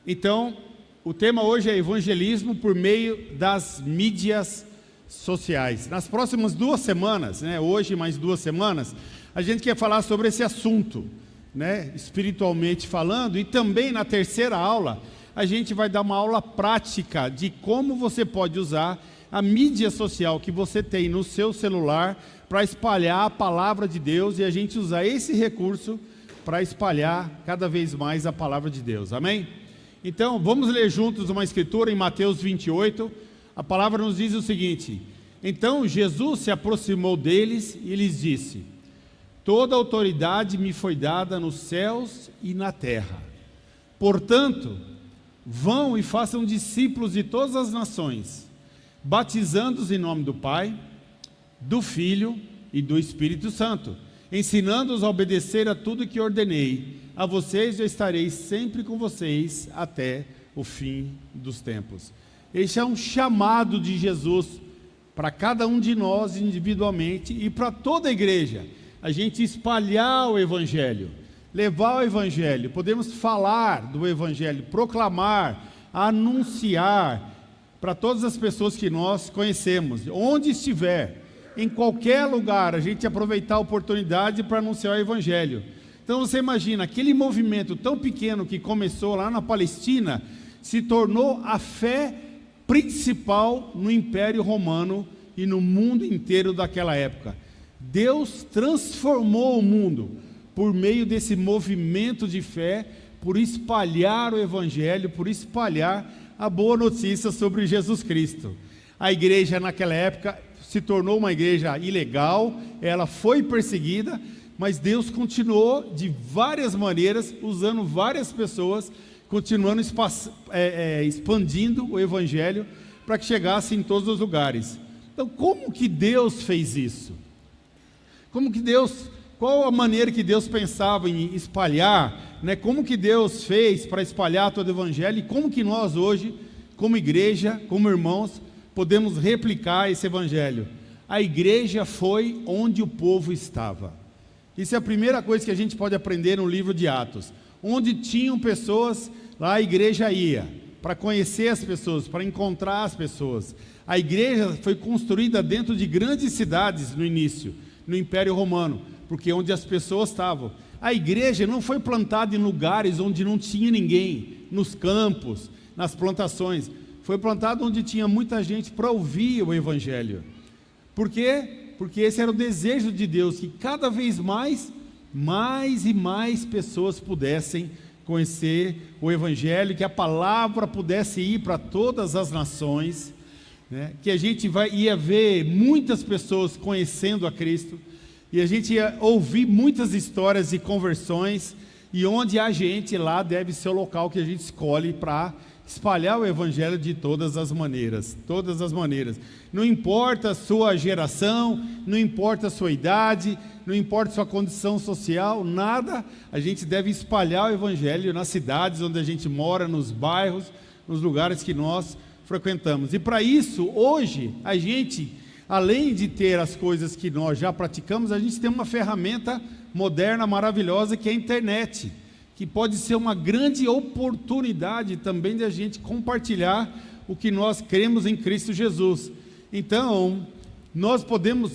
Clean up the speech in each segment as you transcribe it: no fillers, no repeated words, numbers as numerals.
Então, o tema hoje é evangelismo por meio das mídias sociais. Nas próximas 2 semanas, hoje mais 2 semanas, a gente quer falar sobre esse assunto, espiritualmente falando, e também na terceira aula, a gente vai dar uma aula prática de como você pode usar a mídia social que você tem no seu celular para espalhar a palavra de Deus, e a gente usar esse recurso para espalhar cada vez mais a palavra de Deus, amém? Então, vamos ler juntos uma escritura em Mateus 28, a palavra nos diz o seguinte: então Jesus se aproximou deles e lhes disse: toda autoridade me foi dada nos céus e na terra, portanto, vão e façam discípulos de todas as nações, batizando-os em nome do Pai, do Filho e do Espírito Santo, ensinando-os a obedecer a tudo que ordenei a vocês. Eu estarei sempre com vocês até o fim dos tempos. Este é um chamado de Jesus para cada um de nós individualmente e para toda a igreja, a gente espalhar o Evangelho, levar o Evangelho. Podemos falar do Evangelho, proclamar, anunciar para todas as pessoas que nós conhecemos, onde estiver, em qualquer lugar, a gente aproveitar a oportunidade para anunciar o Evangelho. Então você imagina, aquele movimento tão pequeno que começou lá na Palestina, se tornou a fé principal no Império Romano e no mundo inteiro daquela época. Deus transformou o mundo por meio desse movimento de fé, por espalhar o Evangelho, por espalhar a boa notícia sobre Jesus Cristo. A igreja naquela época se tornou uma igreja ilegal, ela foi perseguida, mas Deus continuou de várias maneiras, usando várias pessoas, continuando expandindo o Evangelho para que chegasse em todos os lugares. Então, como que Deus fez isso? Qual a maneira que Deus pensava em espalhar, como que Deus fez para espalhar todo o Evangelho, e como que nós hoje, como igreja, como irmãos, podemos replicar esse Evangelho? A igreja foi onde o povo estava. Isso é a primeira coisa que a gente pode aprender no livro de Atos. Onde tinham pessoas, lá a igreja ia, para conhecer as pessoas, para encontrar as pessoas. A igreja foi construída dentro de grandes cidades no início, no Império Romano, porque onde as pessoas estavam. A igreja não foi plantada em lugares onde não tinha ninguém, nos campos, nas plantações. Foi plantada onde tinha muita gente para ouvir o Evangelho. Por quê? Porque esse era o desejo de Deus, que cada vez mais e mais pessoas pudessem conhecer o Evangelho, que a palavra pudesse ir para todas as nações, que a gente ia ver muitas pessoas conhecendo a Cristo, e a gente ia ouvir muitas histórias de conversões, e onde a gente lá deve ser o local que a gente escolhe para espalhar o Evangelho de todas as maneiras, não importa a sua geração, não importa a sua idade, não importa a sua condição social, nada, a gente deve espalhar o Evangelho nas cidades onde a gente mora, nos bairros, nos lugares que nós frequentamos. E para isso, hoje, a gente, além de ter as coisas que nós já praticamos, a gente tem uma ferramenta moderna, maravilhosa, que é a internet, que pode ser uma grande oportunidade também de a gente compartilhar o que nós cremos em Cristo Jesus. Então,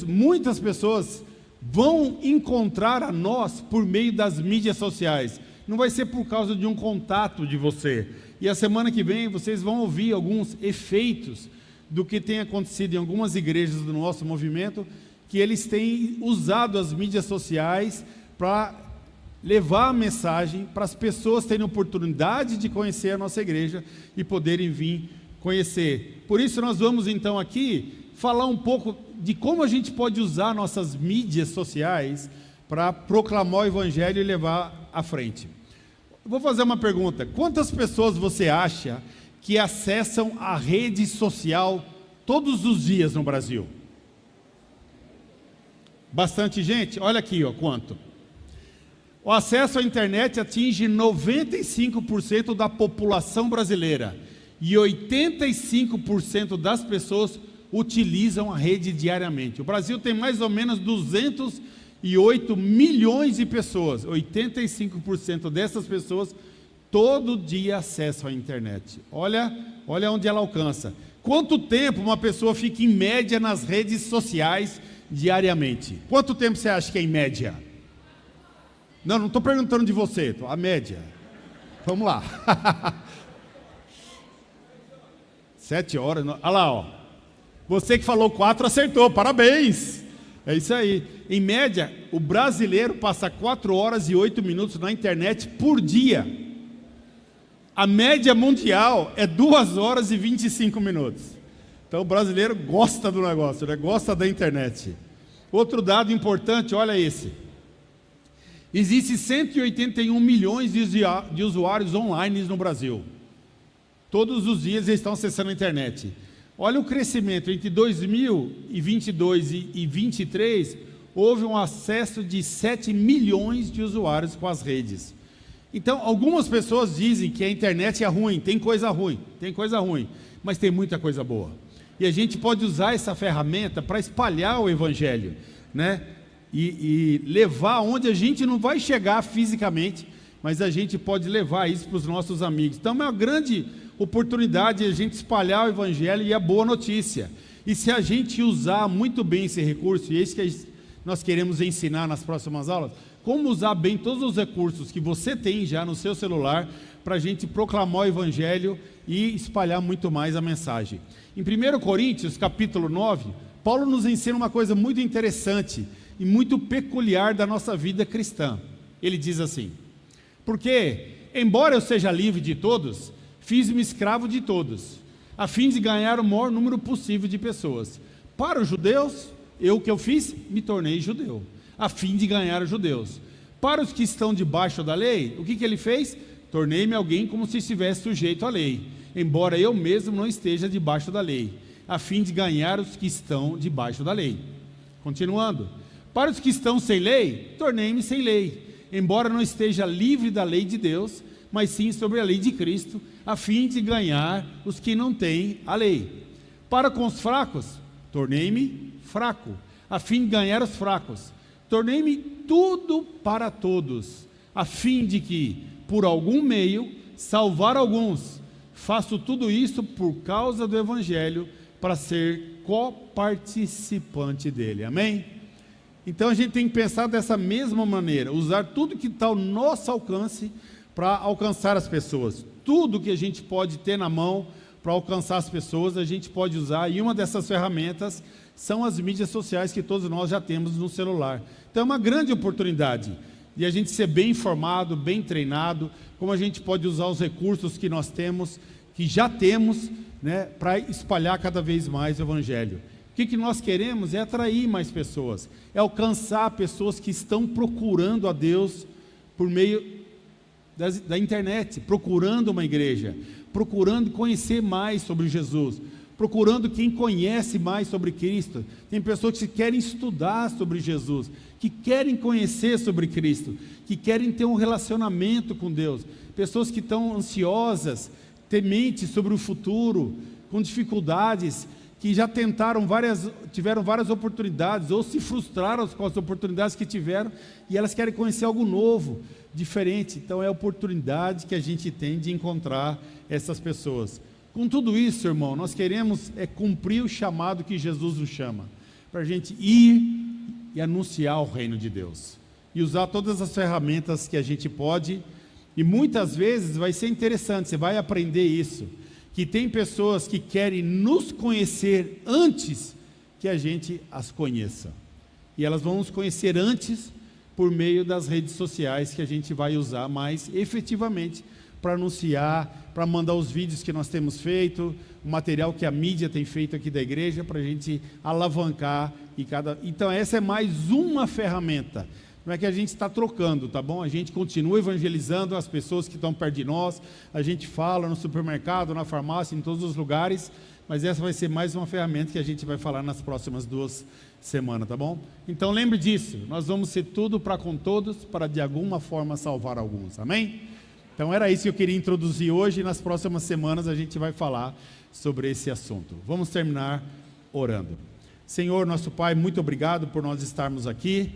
muitas pessoas vão encontrar a nós por meio das mídias sociais. Não vai ser por causa de um contato de você. E a semana que vem vocês vão ouvir alguns efeitos do que tem acontecido em algumas igrejas do nosso movimento, que eles têm usado as mídias sociais para levar a mensagem para as pessoas terem oportunidade de conhecer a nossa igreja e poderem vir conhecer. Por isso nós vamos então aqui falar um pouco de como a gente pode usar nossas mídias sociais para proclamar o Evangelho e levar à frente. Eu vou fazer uma pergunta: quantas pessoas você acha que acessam a rede social todos os dias no Brasil? Bastante gente? Olha aqui, quanto. O acesso à internet atinge 95% da população brasileira e 85% das pessoas utilizam a rede diariamente. O Brasil tem mais ou menos 208 milhões de pessoas. 85% dessas pessoas todo dia acessam a internet. Olha onde ela alcança. Quanto tempo uma pessoa fica em média nas redes sociais diariamente? Quanto tempo você acha que é em média? Não estou perguntando de você, a média. Vamos lá. 7 horas. Olha lá, ó. Você que falou 4 acertou, parabéns. É isso aí. Em média, o brasileiro passa 4 horas e 8 minutos na internet por dia. A média mundial é 2 horas e 25 minutos. Então o brasileiro gosta do negócio, né? Gosta da internet. Outro dado importante, olha esse. Existem 181 milhões de usuários online no Brasil. Todos os dias eles estão acessando a internet. Olha o crescimento, entre 2022 e 2023, houve um acesso de 7 milhões de usuários com as redes. Então, algumas pessoas dizem que a internet é ruim, tem coisa ruim, mas tem muita coisa boa. E a gente pode usar essa ferramenta para espalhar o Evangelho, né? E levar onde a gente não vai chegar fisicamente, mas a gente pode levar isso para os nossos amigos. Então, é uma grande oportunidade a gente espalhar o Evangelho e a boa notícia. E se a gente usar muito bem esse recurso, e é isso que nós queremos ensinar nas próximas aulas, como usar bem todos os recursos que você tem já no seu celular, para a gente proclamar o Evangelho e espalhar muito mais a mensagem. Em 1 Coríntios, capítulo 9, Paulo nos ensina uma coisa muito interessante e muito peculiar da nossa vida cristã. Ele diz assim: porque, embora eu seja livre de todos, fiz-me escravo de todos, a fim de ganhar o maior número possível de pessoas. Para os judeus, o que eu fiz? Me tornei judeu, a fim de ganhar os judeus. Para os que estão debaixo da lei, o que ele fez? Tornei-me alguém como se estivesse sujeito à lei, embora eu mesmo não esteja debaixo da lei, a fim de ganhar os que estão debaixo da lei. Continuando. Para os que estão sem lei, tornei-me sem lei, embora não esteja livre da lei de Deus, mas sim sobre a lei de Cristo, a fim de ganhar os que não têm a lei. Para com os fracos, tornei-me fraco, a fim de ganhar os fracos. Tornei-me tudo para todos, a fim de que, por algum meio, salvar alguns. Faço tudo isso por causa do Evangelho, para ser coparticipante dele. Amém? Então a gente tem que pensar dessa mesma maneira, usar tudo que está ao nosso alcance para alcançar as pessoas. Tudo que a gente pode ter na mão para alcançar as pessoas, a gente pode usar, e uma dessas ferramentas são as mídias sociais que todos nós já temos no celular. Então é uma grande oportunidade de a gente ser bem informado, bem treinado, como a gente pode usar os recursos que nós temos, que já temos, né, para espalhar cada vez mais o Evangelho. O que nós queremos é atrair mais pessoas, é alcançar pessoas que estão procurando a Deus por meio da internet, procurando uma igreja, procurando conhecer mais sobre Jesus, procurando quem conhece mais sobre Cristo. Tem pessoas que querem estudar sobre Jesus, que querem conhecer sobre Cristo, que querem ter um relacionamento com Deus, pessoas que estão ansiosas, tementes sobre o futuro, com dificuldades, que já tiveram várias oportunidades, ou se frustraram com as oportunidades que tiveram, e elas querem conhecer algo novo, diferente. Então é a oportunidade que a gente tem de encontrar essas pessoas. Com tudo isso, irmão, nós queremos cumprir o chamado que Jesus nos chama, para a gente ir e anunciar o reino de Deus, e usar todas as ferramentas que a gente pode, e muitas vezes vai ser interessante, você vai aprender isso, que tem pessoas que querem nos conhecer antes que a gente as conheça, e elas vão nos conhecer antes por meio das redes sociais, que a gente vai usar mais efetivamente para anunciar, para mandar os vídeos que nós temos feito, o material que a mídia tem feito aqui da igreja, para a gente alavancar. Então essa é mais uma ferramenta. Não é que a gente está trocando, tá bom? A gente continua evangelizando as pessoas que estão perto de nós, a gente fala no supermercado, na farmácia, em todos os lugares, mas essa vai ser mais uma ferramenta que a gente vai falar nas próximas 2 semanas, tá bom? Então lembre disso, nós vamos ser tudo para com todos, para de alguma forma salvar alguns, amém? Então era isso que eu queria introduzir hoje, e nas próximas semanas a gente vai falar sobre esse assunto. Vamos terminar orando. Senhor, nosso Pai, muito obrigado por nós estarmos aqui,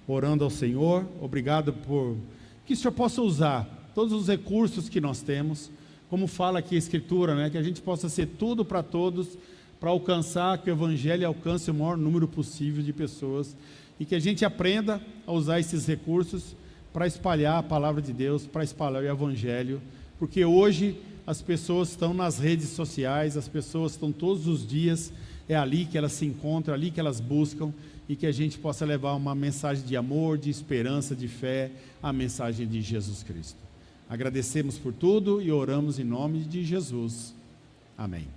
orando ao Senhor. Obrigado por que o Senhor possa usar todos os recursos que nós temos, como fala aqui a Escritura, né? Que a gente possa ser tudo para todos, para alcançar, que o Evangelho alcance o maior número possível de pessoas, e que a gente aprenda a usar esses recursos para espalhar a palavra de Deus, para espalhar o Evangelho, porque hoje as pessoas estão nas redes sociais, as pessoas estão todos os dias, é ali que elas se encontram, ali que elas buscam, e que a gente possa levar uma mensagem de amor, de esperança, de fé, a mensagem de Jesus Cristo. Agradecemos por tudo e oramos em nome de Jesus. Amém.